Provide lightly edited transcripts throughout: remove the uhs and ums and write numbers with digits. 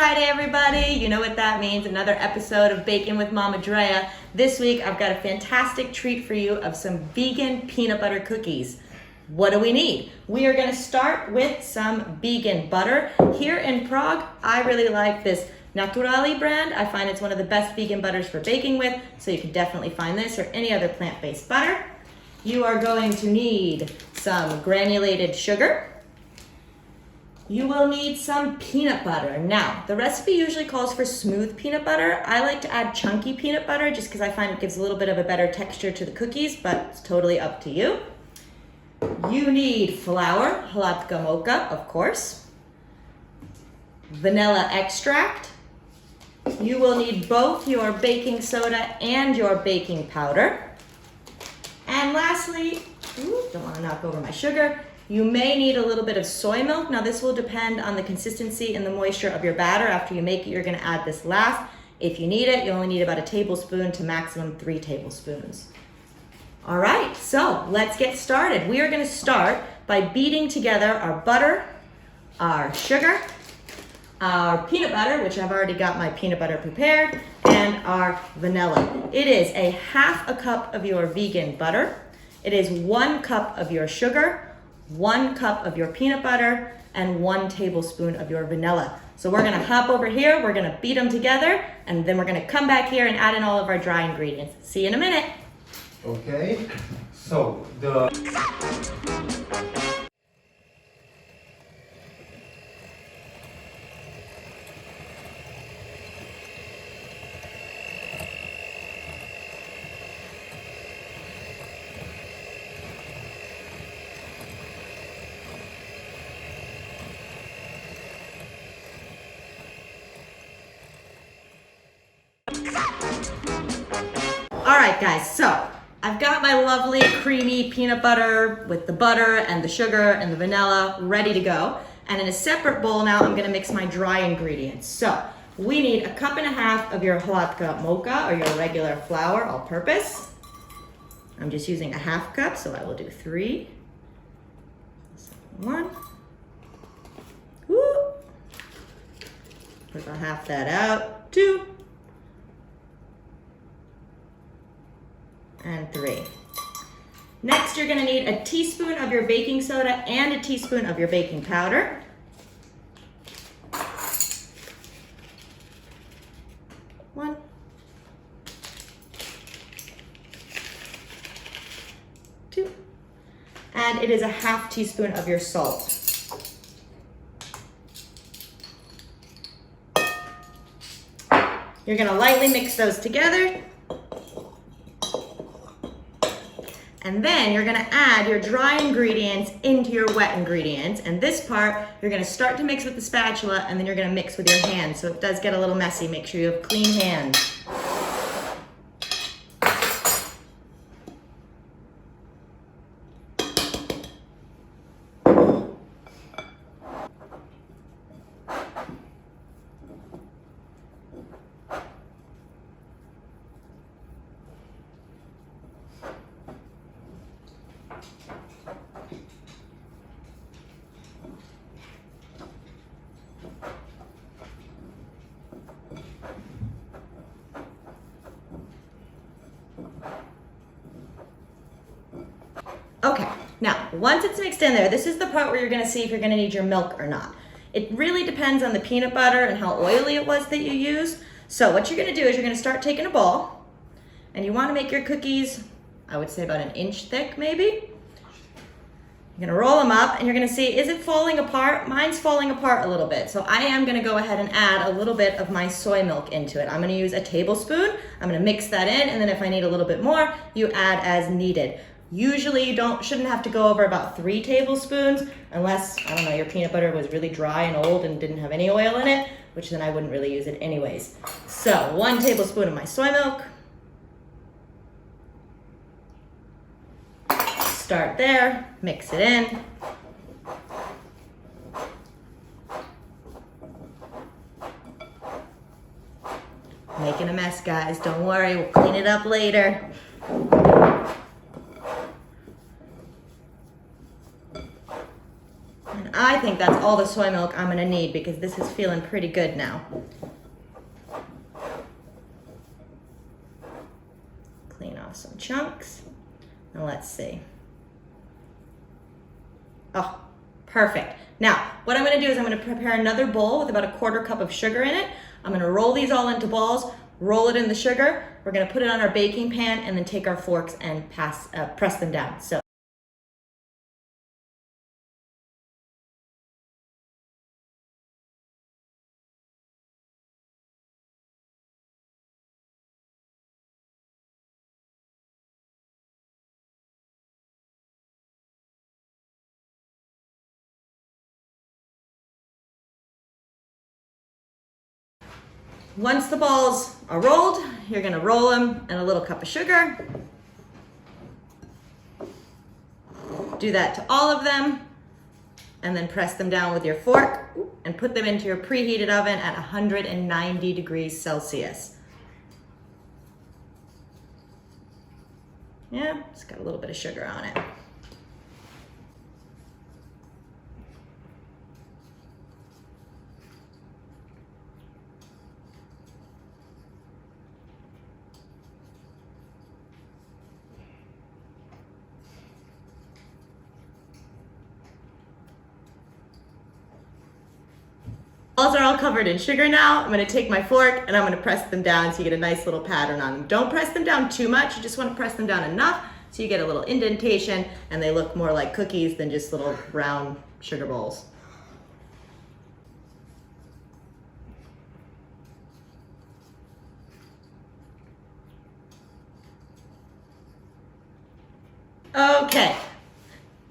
Friday, everybody. You know what that means. Another episode of Baking with Mama Drea. This week, I've got a fantastic treat for you of some vegan peanut butter cookies. What do we need? We are going to start with some vegan butter. Here in Prague, I really like this Naturali brand. I find it's one of the best vegan butters for baking with, so you can definitely find this or any other plant-based butter. You are going to need some granulated sugar. You will need some peanut butter. Now, the recipe usually calls for smooth peanut butter. I like to add chunky peanut butter just because I find it gives a little bit of a better texture to the cookies, but it's totally up to you. You need flour, hladka mocha, of course. Vanilla extract. You will need both your baking soda and your baking powder. And lastly, don't want to knock over my sugar, you may need a little bit of soy milk. Now this will depend on the consistency and the moisture of your batter. After you make it, you're gonna add this last. If you need it, you only need about a tablespoon to maximum 3 tablespoons. All right, so let's get started. We are gonna start by beating together our butter, our sugar, our peanut butter, which I've already got my peanut butter prepared, and our vanilla. It is a half a cup of your vegan butter. It is 1 cup of your sugar, 1 cup of your peanut butter, and 1 tablespoon of your vanilla. So we're gonna hop over here, we're gonna beat them together, and then we're gonna come back here and add in all of our dry ingredients. See you in a minute. Okay, so All right, guys, so I've got my lovely creamy peanut butter with the butter and the sugar and the vanilla ready to go. And in a separate bowl now, I'm gonna mix my dry ingredients. So we need 1.5 cups of your hladka mocha or your regular flour, all purpose. I'm just using 1/2 cup, so I will do 3. 1. Woo. Put about half that out. 2. And 3. Next, you're gonna need a teaspoon of your baking soda and a teaspoon of your baking powder. 1. 2. And it is a 1/2 teaspoon of your salt. You're gonna lightly mix those together. And then you're gonna add your dry ingredients into your wet ingredients. And this part, you're gonna start to mix with the spatula and then you're gonna mix with your hands. So it does get a little messy. Make sure you have clean hands. Okay, now once it's mixed in there, this is the part where you're gonna see if you're gonna need your milk or not. It really depends on the peanut butter and how oily it was that you used. So what you're gonna do is you're gonna start taking a ball and you wanna make your cookies, I would say about 1 inch thick maybe. You're gonna roll them up and you're gonna see, is it falling apart? Mine's falling apart a little bit. So I am gonna go ahead and add a little bit of my soy milk into it. I'm gonna use a tablespoon. I'm gonna mix that in, and then if I need a little bit more, you add as needed. Usually you shouldn't have to go over about 3 tablespoons unless, I don't know, your peanut butter was really dry and old and didn't have any oil in it, which then I wouldn't really use it anyways. So 1 tablespoon of my soy milk. Start there, mix it in. Making a mess, guys. Don't worry, we'll clean it up later. I think that's all the soy milk I'm gonna need because this is feeling pretty good now. Clean off some chunks. Now let's see. Oh, perfect. Now, what I'm gonna do is I'm gonna prepare another bowl with about a 1/4 cup of sugar in it. I'm gonna roll these all into balls, roll it in the sugar. We're gonna put it on our baking pan and then take our forks and press them down. So. Once the balls are rolled, you're gonna roll them in a little cup of sugar. Do that to all of them, and then press them down with your fork and put them into your preheated oven at 190 degrees Celsius. Yeah, it's got a little bit of sugar on it. Balls are all covered in sugar now. I'm gonna take my fork and I'm gonna press them down so you get a nice little pattern on them. Don't press them down too much, you just wanna press them down enough so you get a little indentation and they look more like cookies than just little round sugar bowls. Okay.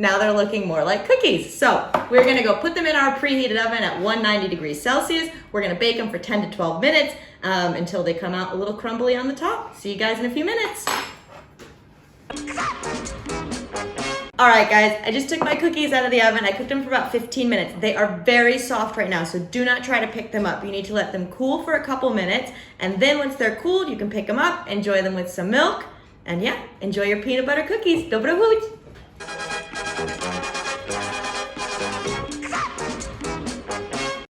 Now they're looking more like cookies. So we're gonna go put them in our preheated oven at 190 degrees Celsius. We're gonna bake them for 10 to 12 minutes until they come out a little crumbly on the top. See you guys in a few minutes. All right guys, I just took my cookies out of the oven. I cooked them for about 15 minutes. They are very soft right now, so do not try to pick them up. You need to let them cool for a couple minutes, and then once they're cooled, you can pick them up, enjoy them with some milk, and yeah, enjoy your peanut butter cookies. Dobro hoot!